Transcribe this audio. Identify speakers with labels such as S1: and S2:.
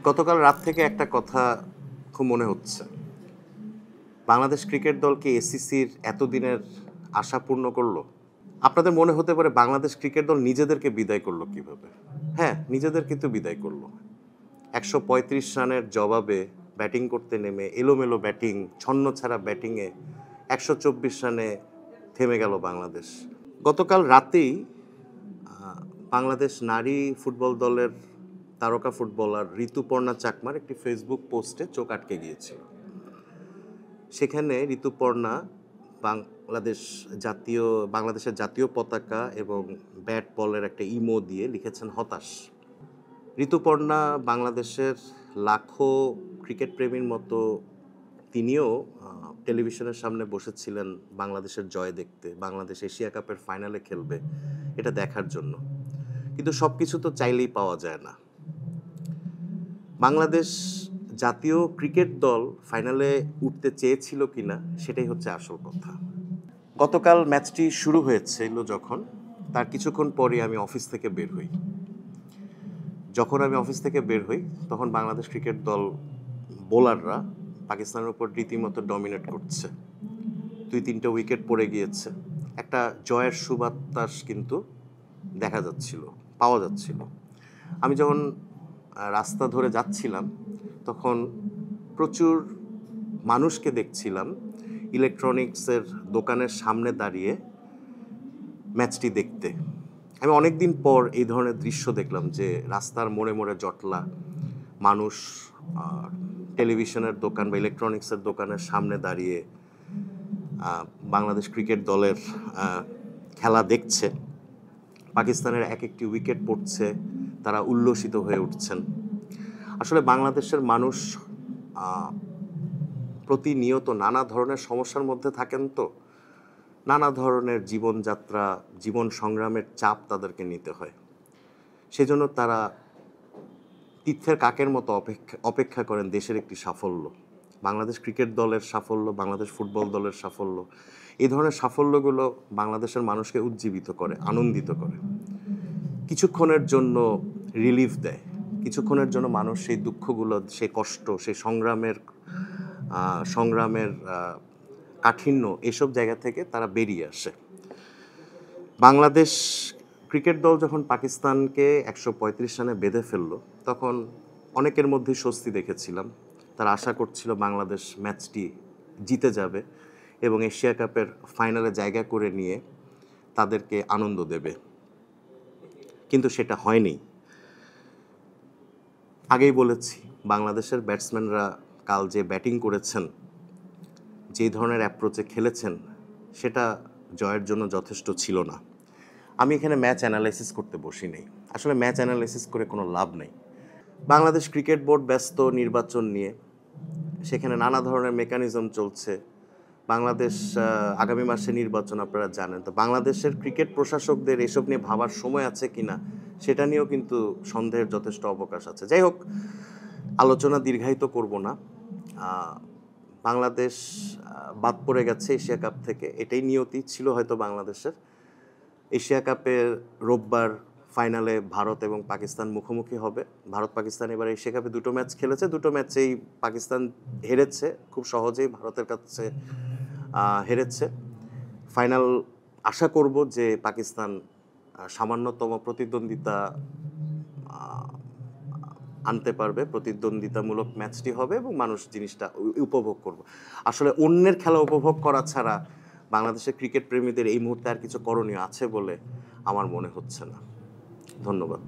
S1: গতকাল রাত থেকে একটা কথা খুব মনে হচ্ছে। বাংলাদেশ ক্রিকেট দল কি এসিসির এতদিনের আশা পূর্ণ করলো? আপনাদের মনে হতে পারে বাংলাদেশ ক্রিকেট দল নিজেদেরকে বিদায় করলো কিভাবে? হ্যাঁ, নিজেদের কিন্তু বিদায় করলো। ১৩৫ রানের জবাবে ব্যাটিং করতে নেমে এলোমেলো ব্যাটিং, ছন্নছাড়া ব্যাটিংয়ে ১২৪ রানে থেমে গেল বাংলাদেশ। গতকাল রাতেই বাংলাদেশ নারী ফুটবল দলের তারকা ফুটবলার ঋতুপর্ণা চাকমার একটি ফেসবুক পোস্টে চোখ আটকে গিয়েছিল। সেখানে ঋতুপর্ণা বাংলাদেশের জাতীয় পতাকা এবং ব্যাট বলের একটা ইমো দিয়ে লিখেছেন হতাশ। ঋতুপর্ণা বাংলাদেশের লাখো ক্রিকেট প্রেমীর মতো তিনিও টেলিভিশনের সামনে বসেছিলেন বাংলাদেশের জয় দেখতে, বাংলাদেশ এশিয়া কাপের ফাইনালে খেলবে এটা দেখার জন্য। কিন্তু সব কিছু তো চাইলেই পাওয়া যায় না। বাংলাদেশ জাতীয় ক্রিকেট দল ফাইনালে উঠতে চেয়েছিল কিনা সেটাই হচ্ছে আসল কথা। গতকাল ম্যাচটি শুরু হয়েছিল যখন, তার কিছুক্ষণ পরে আমি অফিস থেকে বের হই। যখন আমি অফিস থেকে বের হই তখন বাংলাদেশ ক্রিকেট দল বোলাররা পাকিস্তানের উপর রীতিমতো ডমিনেট করছে। 2-3টে উইকেট পড়ে গিয়েছে। একটা জয়ের সুবাতাস কিন্তু পাওয়া যাচ্ছিল। আমি যখন রাস্তা ধরে যাচ্ছিলাম তখন প্রচুর মানুষকে দেখছিলাম ইলেকট্রনিক্সের দোকানের সামনে দাঁড়িয়ে ম্যাচটি দেখতে। আমি অনেক দিন পর এই ধরনের দৃশ্য দেখলাম যে রাস্তার মোড়ে মোড়ে জটলা মানুষ টেলিভিশনের দোকান বা ইলেকট্রনিক্সের দোকানের সামনে দাঁড়িয়ে বাংলাদেশ ক্রিকেট দলের খেলা দেখছে। পাকিস্তানের এক একটি উইকেট পড়ছে, তারা উল্লসিত হয়ে উঠছেন। আসলে বাংলাদেশের মানুষ প্রতিনিয়ত নানা ধরনের সমস্যার মধ্যে থাকেন, তো নানা ধরনের জীবনযাত্রা, জীবন সংগ্রামের চাপ তাদেরকে নিতে হয়। সেজন্য তারা তীর্থের কাকের মতো অপেক্ষা করেন দেশের একটি সাফল্য, বাংলাদেশ ক্রিকেট দলের সাফল্য, বাংলাদেশ ফুটবল দলের সাফল্য। এই ধরনের সাফল্যগুলো বাংলাদেশের মানুষকে উজ্জীবিত করে, আনন্দিত করে, কিছুক্ষণের জন্য রিলিফ দেয়, কিছুক্ষণের জন্য মানুষ সেই দুঃখগুলো, সেই কষ্ট, সেই সংগ্রামের কাঠিন্য, এসব জায়গা থেকে তারা বেরিয়ে আসে। বাংলাদেশ ক্রিকেট দল যখন পাকিস্তানকে ১৩৫ রানে বেঁধে ফেললো তখন অনেকের মধ্যেই স্বস্তি দেখেছিলাম। তারা আশা করছিল বাংলাদেশ ম্যাচটি জিতে যাবে এবং এশিয়া কাপের ফাইনালে জায়গা করে নিয়ে তাদেরকে আনন্দ দেবে, কিন্তু সেটা হয়নি। আগেই বলেছি, বাংলাদেশের ব্যাটসম্যানরা কাল যে ব্যাটিং করেছেন, যেই ধরনের অ্যাপ্রোচে খেলেছেন, সেটা জয়ের জন্য যথেষ্ট ছিল না। আমি এখানে ম্যাচ অ্যানালাইসিস করতে বসি নাই। আসলে ম্যাচ অ্যানালাইসিস করে কোনো লাভ নেই। বাংলাদেশ ক্রিকেট বোর্ড ব্যস্ত নির্বাচন নিয়ে, সেখানে নানা ধরনের মেকানিজম চলছে। বাংলাদেশ আগামী মাসে নির্বাচন, আপনারা জানেন। তো বাংলাদেশের ক্রিকেট প্রশাসকদের এসব নিয়ে ভাবার সময় আছে কিনা সেটা নিয়েও কিন্তু সন্দেহের যথেষ্ট অবকাশ আছে। যাই হোক, আলোচনা দীর্ঘায়িত করব না। বাংলাদেশ বাদ পড়ে গেছে এশিয়া কাপ থেকে, এটাই নিয়তি ছিল হয়তো বাংলাদেশের। এশিয়া কাপের রোববার ফাইনালে ভারত এবং পাকিস্তান মুখোমুখি হবে। ভারত পাকিস্তান এবার এশিয়া কাপে 2টো ম্যাচ খেলেছে, 2টো ম্যাচেই পাকিস্তান হেরেছে, খুব সহজেই ভারতের কাছে হেরেছে। ফাইনাল আশা করব যে পাকিস্তান সামান্যতম প্রতিদ্বন্দ্বিতা আনতে পারবে, প্রতিদ্বন্দ্বিতামূলক ম্যাচটি হবে এবং মানুষ জিনিসটা উপভোগ করবে। আসলে অন্যের খেলা উপভোগ করা ছাড়া বাংলাদেশের ক্রিকেট প্রেমীদের এই মুহূর্তে আর কিছু করণীয় আছে বলে আমার মনে হচ্ছে না। ধন্যবাদ।